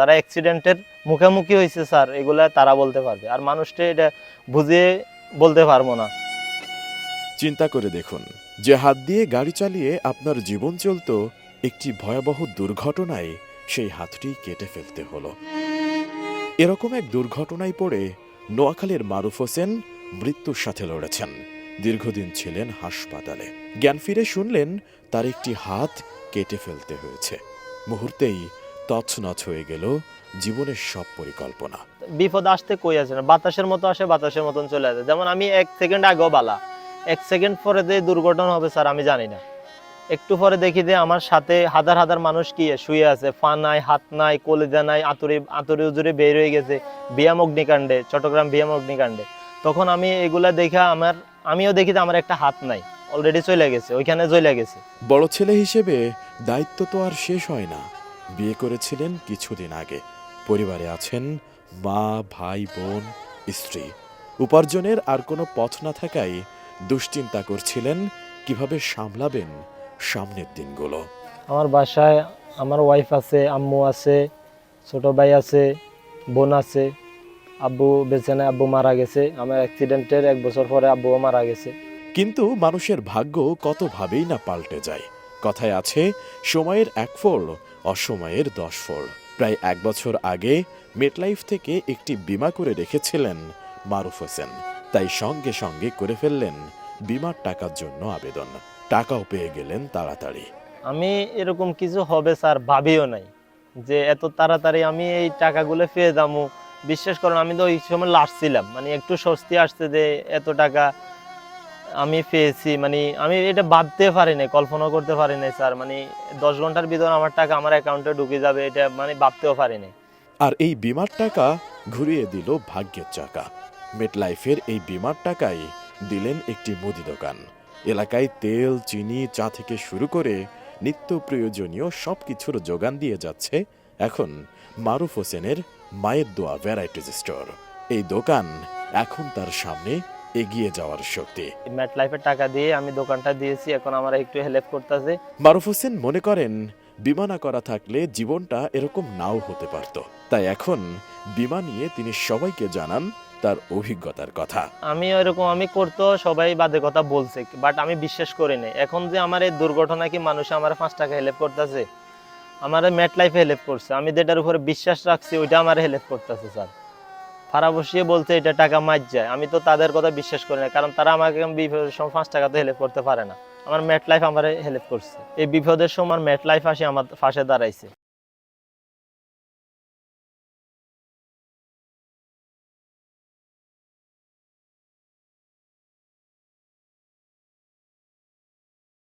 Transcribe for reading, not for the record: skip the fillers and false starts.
যারা অ্যাক্সিডেন্টের মুখোমুখি হয়েছে স্যার, এগুলা তারা বলতে পারবে, আর মানুষটা এটা বুঝিয়ে বলতে পারবো না। চিন্তা করে দেখুন, যে হাত দিয়ে গাড়ি চালিয়ে আপনার জীবন চলত, একটি ভয়াবহ দুর্ঘটনায় সেই হাতটি কেটে ফেলতে হলো। এরকম এক দুর্ঘটনায় পড়ে নোয়াখালীর মারুফ হোসেন মৃত্যুর সাথে লড়েছেন। দীর্ঘদিন ছিলেন হাসপাতালে। জ্ঞান ফিরে শুনলেন তার একটি হাত কেটে ফেলতে হয়েছে। মুহূর্তেই তছনছ হয়ে গেল জীবনের সব পরিকল্পনা। বিপদ আসতে কই আছে না, বাতাসের মতো আসে, বাতাসের মতন চলে আসে। যেমন আমি 1 সেকেন্ড আগেও বালা, 1 সেকেন্ড পরে যে দুর্ঘটনা হবে স্যার আমি জানি না। একটু পরে দেখি যে আমার সাথে হাজার হাজার মানুষ কি শুয়ে আছে, পা নাই, হাত নাই, কলিজা নাই, আতুরে উজুরে বের হয়ে গেছে বিয়াম অগ্নিকাণ্ডে, চট্টগ্রাম বিয়াম অগ্নিকাণ্ডে। তখন আমি এগুলা দেখা আমিও দেখি যে আমার একটা হাত নাই, অলরেডি চলে গেছে, ওইখানে চলে গেছে। বড় ছেলে হিসেবে দায়িত্ব তো আর শেষ হয় না। বিয়ে করেছিলেন কিছুদিন আগে। পরিবারে আছেন মা, ভাই, বোন, স্ত্রী। উপার্জনের আর কোনো পথ না থাকায় দুশ্চিন্তা করছিলেন কিভাবে সামলাবেন সামনের দিনগুলো। আমার বাসায় আমার ওয়াইফ আছে, আম্মু আছে, ছোট ভাই আছে, বোন আছে। আব্বু বেঁচে নাই, আব্বু মারা গেছে। আমার অ্যাক্সিডেন্টের 1 বছর পরে আব্বুও মারা গেছে। কিন্তু মানুষের ভাগ্য কতভাবেই না পাল্টে যায়। কথায় আছে, সময়ের 1 ফোঁড়, অসময়ের 10 ফোঁড়। প্রায় 1 বছর আগে মেটলাইফ থেকে একটি বীমা করে রেখেছিলেন মারুফ হোসেন। তাই সঙ্গে সঙ্গে করে ফেললেন বীমার টাকার জন্য আবেদন। টাকাও পেয়ে গেলেন তাড়াতাড়ি। আমি এরকম কিছু হবে স্যার ভাবিও নাই যে এত তাড়াতাড়ি আমি এই টাকাগুলো পেয়ে যাবো। বিশ্বাস করুন, আমি তো ওই সময় লাস্টছিলাম, মানে একটু স্বস্তি আসছে যে এত টাকা আমি পেয়েছি। মানে আমি এটা ভাবতে পারি নাই, কল্পনা করতে পারি নাই স্যার। মানে 10 ঘন্টার ভিতর আমার টাকা আমার অ্যাকাউন্টে ঢুকে যাবে, এটা মানে ভাবতেও পারি নাই। আর এই বীমার টাকা ঘুরিয়ে দিল ভাগ্যের চাকা। মেটলাইফের এই বীমার টাকাই দিলেন একটি মুদি দোকান। এলাকায় তেল, চিনি, চা থেকে শুরু করে নিত্য প্রয়োজনীয় সবকিছুর যোগান দিয়ে যাচ্ছে এখন মারুফ হোসেনের মায়ের দোয়া ভ্যারাইটিজ স্টোর। এই দোকান এখন তার সামনে এগিয়ে যাওয়ার শক্তি। ম্যাট লাইফের টাকা দিয়ে আমি দোকানটা দিয়েছি, এখন আমার একটু হেল্প করতেছে। মারুফ হোসেন মনে করেন, বীমা না করা থাকলে জীবনটা এরকম নাও হতে পারত। তাই এখন বীমা নিয়ে তিনি সবাইকে জানান তার অভিজ্ঞতার কথা। আমি করতো, সবাই বাদে কথা বলছে, বাট আমি বিশ্বাস করি নাই। এখন যে আমার এই দুর্ঘটনা কি মানুষ আমার 5 টাকা হেল্প করতেছে, আমার ম্যাট লাইফে হেল্প করছে, আমি যেটার উপরে বিশ্বাস রাখছি ওইটা আমার হেল্প করতেছে স্যার। ফারা বসিয়ে বলছে এটা টাকা মার যায়, আমি তো তাদের কথা বিশ্বাস করি না, কারণ তারা আমাকে বিপদের সময় 5 টাকা তো হেল্প করতে পারে না। আমার ম্যাট লাইফ আমার হেল্প করছে, এই বিপদের সময় ম্যাট লাইফ আসে আমার পাশে দাঁড়াইছে।